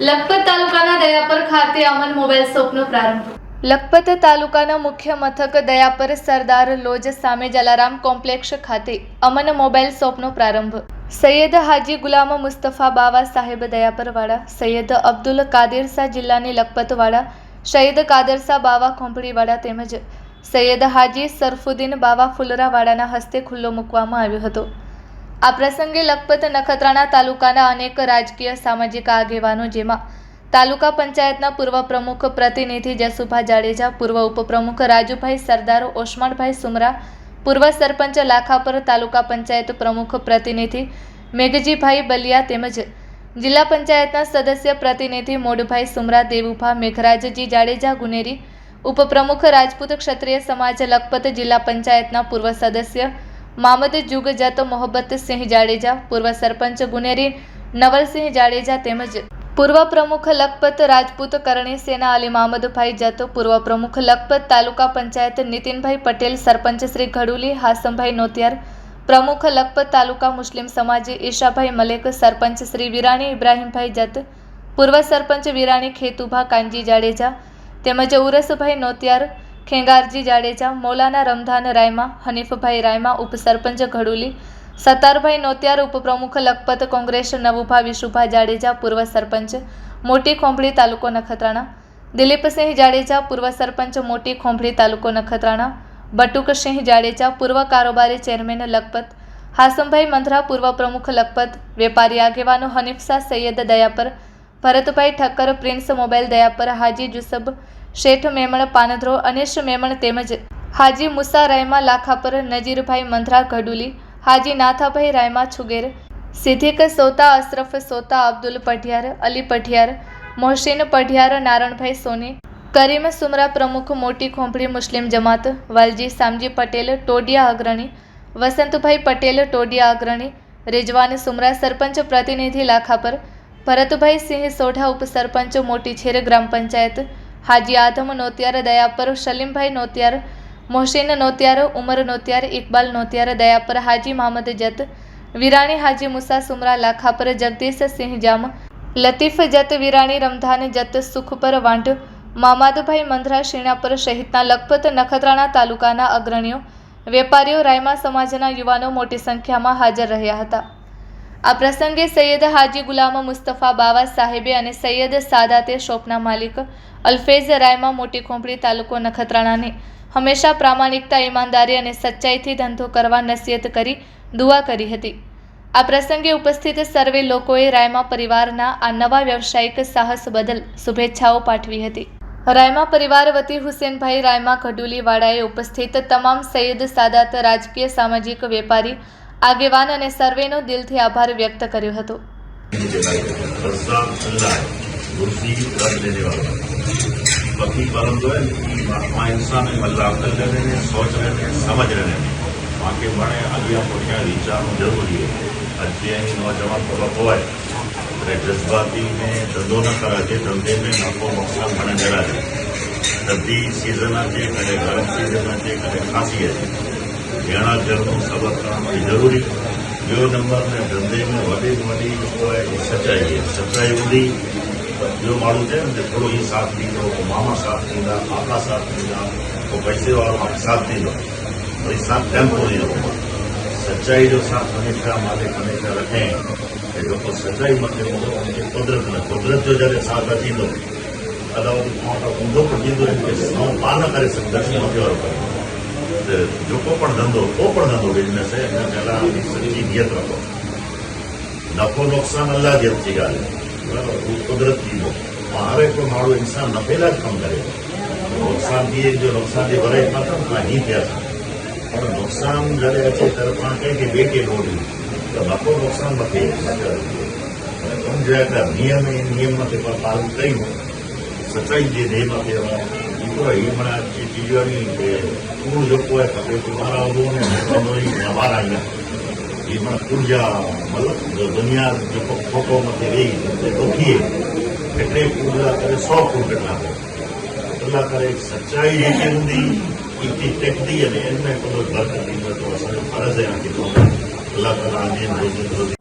લખપત તાલુકાના દયાપર ખાતે અમન મોબાઈલ શોપનો પ્રારંભ. લખપત તાલુકાના મુખ્ય મથક દયાપર સરદાર લોજ સામે જલારામ કોમ્પ્લેક્સ ખાતે અમન મોબાઈલ શોપનો પ્રારંભ. સૈયદ હાજી ગુલામ મુસ્તફા બાવા સાહેબ દયાપરવાળા, સૈયદ અબ્દુલ કાદિર શાહ જિલ્લાની લખપતવાળા, સૈયદ કાદર શાહ બાવા ખોંભણીવાળા તેમજ સૈયદ હાજી સરફુદ્દીન બાવા ફુલરાવાળાના હસ્તે ખુલ્લો મૂકવામાં આવ્યો હતો. આ પ્રસંગે લખપત નખત્રાણા તાલુકાના અનેક રાજકીય સામાજિક આગેવાનો, જેમાં તાલુકા પંચાયતના પૂર્વ પ્રમુખ પ્રતિનિધિ જસુભા જાડેજા, પૂર્વ ઉપપ્રમુખ રાજુભાઈ સરદાર, ઓસમાણભાઈ સુમરા, પૂર્વ સરપંચ લાખાપર, તાલુકા પંચાયત પ્રમુખ પ્રતિનિધિ મેઘજીભાઈ બલિયા તેમજ જિલ્લા પંચાયતના સદસ્ય પ્રતિનિધિ મોડભાઈ સુમરા, દેવુભા મેઘરાજજી જાડેજા ગુનેરી, ઉપપ્રમુખ રાજપૂત ક્ષત્રિય સમાજ લખપત, જિલ્લા પંચાયતના પૂર્વ સદસ્ય મામદ જુગજત મોહબ્બતસિંહ જાડેજા, પૂર્વ સરપંચ ગુનેરી નવલસિંહ જાડેજા તેમજ પૂર્વ પ્રમુખ લખપત રાજપૂત કરણી સેના અલી મામદભાઈ જત, પૂર્વ પ્રમુખ લખપત તાલુકા પંચાયત નીતિનભાઈ પટેલ, સરપંચ શ્રી ઘડુલી હાસમભાઈ નોતિયાર, પ્રમુખ લખપત તાલુકા મુસ્લિમ સમાજ ઈશાભાઈ મલેક, સરપંચ શ્રી વિરાણી ઇબ્રાહીમભાઈ જત, પૂર્વ સરપંચ વિરાણી ખેતુભા કાનજી જાડેજા તેમજ ઉરસભાઈ નોતિયાર, ખેંગારજી જાડેજા, મૌલાના રમધાન રાયમા, હનીફભાઈ રાયમા, ઉપસરપંચ ઘડુલી સત્તારભાઈ નોતિયાર, ઉપપ્રમુખ લખપત કોંગ્રેસ નવુભા વિશુભા જાડેજા, પૂર્વ સરપંચ મોટી ખોંભળી તાલુકો નખત્રાણા, દિલીપસિંહ જાડેજા, પૂર્વ સરપંચ મોટી ખોંભળી તાલુકો નખત્રાણા, બટુકસિંહ જાડેજા, પૂર્વ કારોબારી ચેરમેન લખપત, હાસમભાઈ મંધરા, પૂર્વ પ્રમુખ લખપત, વેપારી આગેવાનો હનીફશાહ સૈયદ દયાપર, ભરતભાઈ ઠક્કર, પ્રિન્સ મોબાઈલ દયાપર, હાજી જુસબ શેઠ મેમણ પાનધ્રો, અનિશ મેમણ તેમજ હાજી મુસા રાયમા લાખાપર, નજીરભાઈ મંધરા ઘડુલી, હાજી નાથાભાઈ રાયમા છુગેર, સિદ્દીક સોતા, અશરફ સોતા, અબ્દુલ પઢિયાર, અલી પઢિયાર, મોહસિન પઢિયાર, નારણભાઈ સોની, કરીમ સુમરા, પ્રમુખ મોટી ખોંભળી મુસ્લિમ જમાત, વાલજી સામજી પટેલ ટોડિયા અગ્રણી, વસંતભાઈ પટેલ ટોડિયા અગ્રણી, રિજવાન સુમરા, સરપંચ પ્રતિનિધિ લાખાપર, ભરતભાઈ સિંહ સોઢા, ઉપસરપંચ મોટી છેર ગ્રામ પંચાયત, હાજી આધમ નોતિયાર દયાપર, સલીમભાઈ નોતિયાર, મોહસિન નોતિયાર, ઉમર નોતિયાર, ઇકબાલ નોતિયાર દયાપર, હાજી મહમદ જત, વિરાણી હાજી મુસા સુમરા લાખાપર, જગદીશ સિંહ જામ, લતીફ જત, વિરાણી રમધાન જત, સુખપર વાંઢ, મામાદભાઈ મંધરા શીણાપર સહિતના લખપત નખત્રાણા તાલુકાના અગ્રણીઓ, વેપારીઓ, રાયમા સમાજના યુવાનો મોટી સંખ્યામાં હાજર રહ્યા હતા. આ પ્રસંગે સૈયદ હાજી ગુલામ મુસ્તફા બાવા સાહેબે અને સૈયદ સાદાતે શોપના માલિક અલ્ફેઝ રાયમા મોટી ખોંભળી તાલુકો નખત્રાણાને હંમેશા પ્રામાણિકતા, ઈમાનદારી અને સચ્ચાઈથી ધંધો કરવા નસીહત કરી દુઆ કરી હતી. આ પ્રસંગે ઉપસ્થિત સર્વે લોકોએ રાયમા પરિવારના આ નવા વ્યવસાયિક સાહસ બદલ શુભેચ્છાઓ પાઠવી હતી. રાયમા પરિવાર વતી હુસેનભાઈ રાયમા ઘડુલીવાળાએ ઉપસ્થિત તમામ સૈયદ સાદાત, રાજકીય, સામાજિક, વેપારી આગેવાન અને સર્વેનો દિલથી આભાર વ્યક્ત કર્યો હતો. पति परम जो है वहाँ इंसान है, मतलब अकल रहने में, सोच रहने में, समझ रहने में वहाँ के बड़े अगिया पुठिया विचार जरूरी है. अज्ञानी नौजवान थोड़ा होवाय जज्बाती में धंधो न करा है, धंधे में नफो नुकसान बने जरा है. सर्दी सीजन आते, कदे गर्म सीजन आते, कदे खांसी है. घेणा जलનું સબક કરવાનું જરૂરી. બીજો નંબર ને ધંધે में वॾी वॾी सच्चाई है. सच्चाई हूंदी जो माण्हू चए न थोरो ई साथ ॾींदो, पोइ मामा साथ ॾींदा, पापा साथ ॾींदा, पोइ पैसे वारो साथ ॾींदो, वरी साथ टेम्पोरी रहंदो. सच्चाई जो साथ हमेशा मालिक हमेशा रखे. जेको सच्चाई मथे हूंदो उनखे कुदरत न, कुदरत जो जॾहिं साथ अचींदो अदा ऊंधो पण ॾींदो ऐं पाण न करे सघंदासीं मथे वारो करे. जेको पण धंधो, को पण धंधो बिजनेस है, हिन पहिरां सच्ची नियत रखो. नफ़ो नुक़सान अल्लाह जी हथ जी ॻाल्हि आहे, बराबरि, हू कुदरत थींदो. हर हिकु माण्हू इंसान नफ़े लाइ कमु करे. नुक़सान थिए जो नुक़सान जी भराई खां तव्हां हीअं थियासीं, पर नुक़सान जॾहिं अचे त पाण कंहिंखे ॿिए खे ॾोह ॾियूं त नफ़ो नुक़सान मथे सम्झ त नियम मथे पालन कयूं, सचाई जे ॾे मथे हिकिड़ो हीअं माना चीज वारी कूड़ जेको आहे खपे तुम्हारा हूंदो ई नवारा आहिनि. ये माना कूड़ जा मतिलबु दुनिया जेको फोटो मथे वेही दुखी हिकिड़े कूड़ जा करे 100 कूड़ कढंदा. अल्लाह करे सच्चाई जेकी हूंदी इते टेकदी, अने इनमें को बरकत ईंदो. तो असांजो फर्ज़ आहे कि अल्लाह ताला